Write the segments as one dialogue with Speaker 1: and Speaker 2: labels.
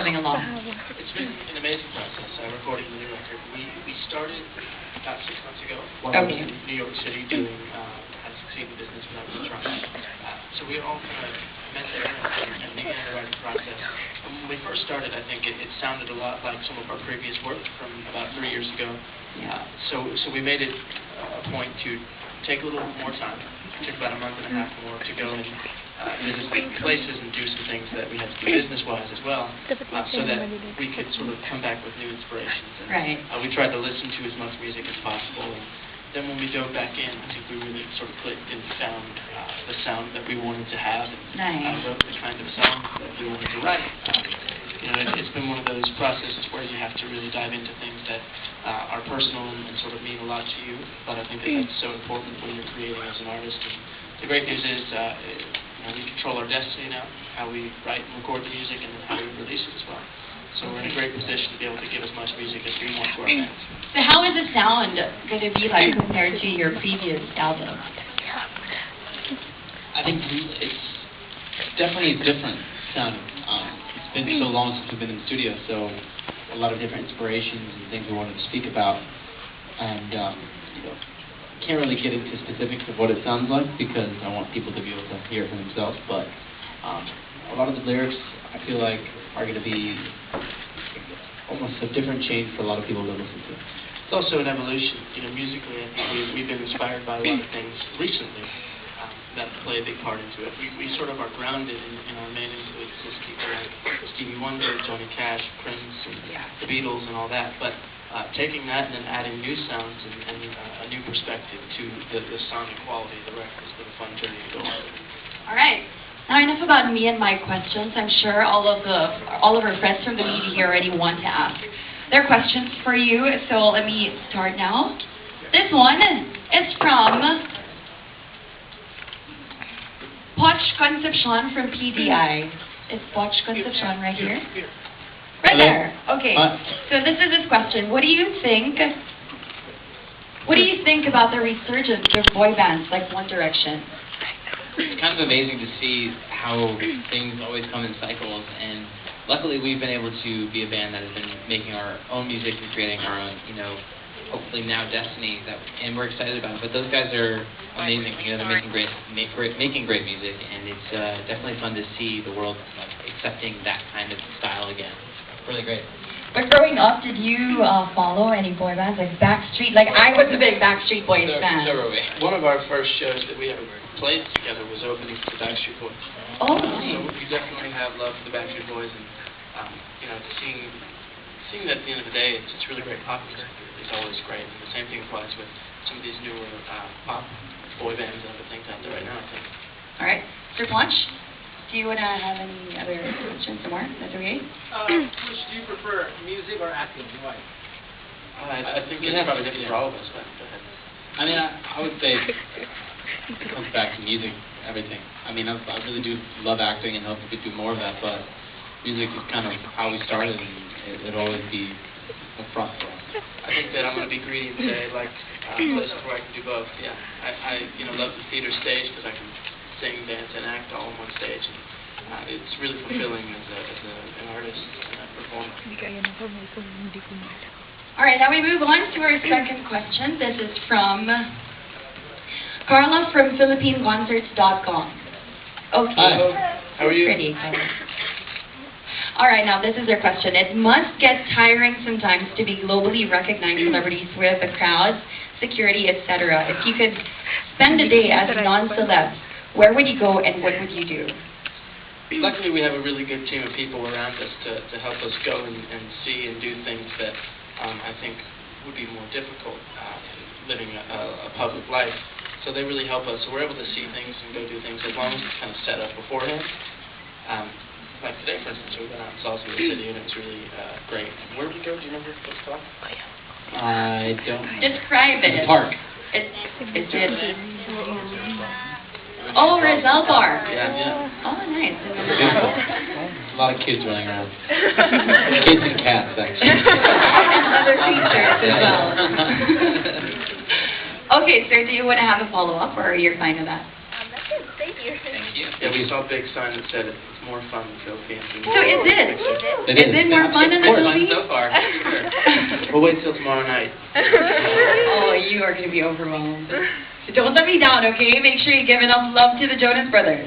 Speaker 1: coming along?
Speaker 2: It's been an amazing process, recording the new record. We started about 6 months ago while I was in New York City doing How to Succeed in Business Without Being Drunk. So we all kind of met there and began the writing process. And when we first started, I think it sounded a lot like some of our previous work from about 3 years ago. So we made it a point to take a little more time. It took about a month and a half more to go and visit places and do some things that we had to do business-wise as well, so that we could sort of come back with new inspirations. And, we tried to listen to as much music as possible. And then when we dove back in, I think we really sort of clicked and found the sound that we wanted to have, and wrote the kind of song that we wanted to write. It's been one of those processes where you have to really dive into things that are personal and sort of mean a lot to you, but I think that that's so important when you're creating as an artist. And the great news is we control our destiny now, how we write and record the music, and then how we release it as well. So we're in a great position to be able to give as much music as we want to our fans.
Speaker 1: So how is the sound going to be like compared to your previous album?
Speaker 3: I think it's definitely a different sound. It's been so long since we've been in the studio, so a lot of different inspirations and things we wanted to speak about. And can't really get into specifics of what it sounds like because I want people to be able to hear it for themselves. But a lot of the lyrics, I feel like, are going to be almost a different change for a lot of people to listen to.
Speaker 2: It's also an evolution. Musically, I think we've been inspired by a lot of things recently that play a big part into it. We sort of are grounded in our main influences, people like Stevie Wonder, Johnny Cash, Prince, and the Beatles, and all that. But taking that and then adding new sounds and a new perspective to the sonic quality of the record has been a fun journey to go on.
Speaker 1: All right. Now enough about me and my questions. I'm sure all of our friends from the media here already want to ask their questions for you. So let me start now. This one is from Poch Concepcion from PDI. Is Poch Concepcion right here? Right there. Okay. So this is his question. What do you think about the resurgence of boy bands like One Direction?
Speaker 3: It's kind of amazing to see how things always come in cycles, and luckily we've been able to be a band that has been making our own music and creating our own, hopefully now destiny, and we're excited about it. But those guys are amazing. They're making great music, and it's definitely fun to see the world accepting that kind of style again. Really great.
Speaker 1: But growing up, did you follow any boy bands like Backstreet? Like I was a big Backstreet Boys fan.
Speaker 3: So were we.
Speaker 2: One of our first shows that we ever played together was opening for the Backstreet Boys.
Speaker 1: Oh.
Speaker 2: So we definitely have love for the Backstreet Boys, and seeing that at the end of the day, it's really great pop music. It's always great. And the same thing applies with some of these newer pop boy bands and other things out there right now, I think.
Speaker 1: All right. Mr. Punch, do you want to have any other questions more? That's okay?
Speaker 4: Which do you prefer, music or acting? Why?
Speaker 2: I think it's probably different for all of us, but go ahead.
Speaker 3: I mean, I would say it comes back to music, everything. I mean, I really do love acting and hope we could do more of that, but music is kind of how we started, and it'll always be a front for us.
Speaker 2: I think that I'm going to be greedy and say, places where I can do both. Yeah, I love the theater stage because I can sing, dance, and act all on one stage. And, it's really fulfilling as an artist and a performer.
Speaker 1: All right, now we move on to our second question. This is from Carla from PhilippineConcerts.com. Okay.
Speaker 3: Hi.
Speaker 2: How are you?
Speaker 1: Pretty. All right, now this is their question. It must get tiring sometimes to be globally recognized celebrities with the crowds, security, etc. If you could spend a day as a non-celeb, where would you go and what would you do?
Speaker 2: Luckily, we have a really good team of people around us to help us go and see and do things that I think would be more difficult living a public life. So they really help us. So we're able to see things and go do things as long as it's kind of set up beforehand. Like today, for instance, we went out and saw some of the city, and it was really great. Where did we go? Do you remember what's called?
Speaker 3: I don't.
Speaker 1: Describe it.
Speaker 3: The park.
Speaker 1: It's in. Oh, Rizal Park.
Speaker 2: Yeah.
Speaker 1: Oh, nice.
Speaker 3: A lot of kids running around. Kids and cats, actually.
Speaker 1: And other features as well. Okay, sir, do you want to have a follow-up, or you're fine with that?
Speaker 5: That's it. Thank you.
Speaker 3: Thank you.
Speaker 2: Yeah, we saw a big sign that said it's more fun to go camping.
Speaker 1: So is it?
Speaker 3: It
Speaker 1: Is it more fun in the
Speaker 2: More fun
Speaker 1: Philippines?
Speaker 2: so far. Sure. We'll wait till tomorrow night.
Speaker 1: Oh, you are going to be overwhelmed. So don't let me down, okay? Make sure you give enough love to the Jonas Brothers.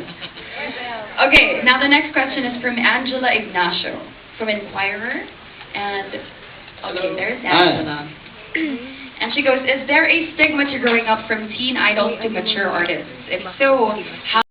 Speaker 1: Okay, now the next question is from Angela Ignacio, from Inquirer. And, okay, there's Angela. And she goes, is there a stigma to growing up from teen idols to mature artists? If so, how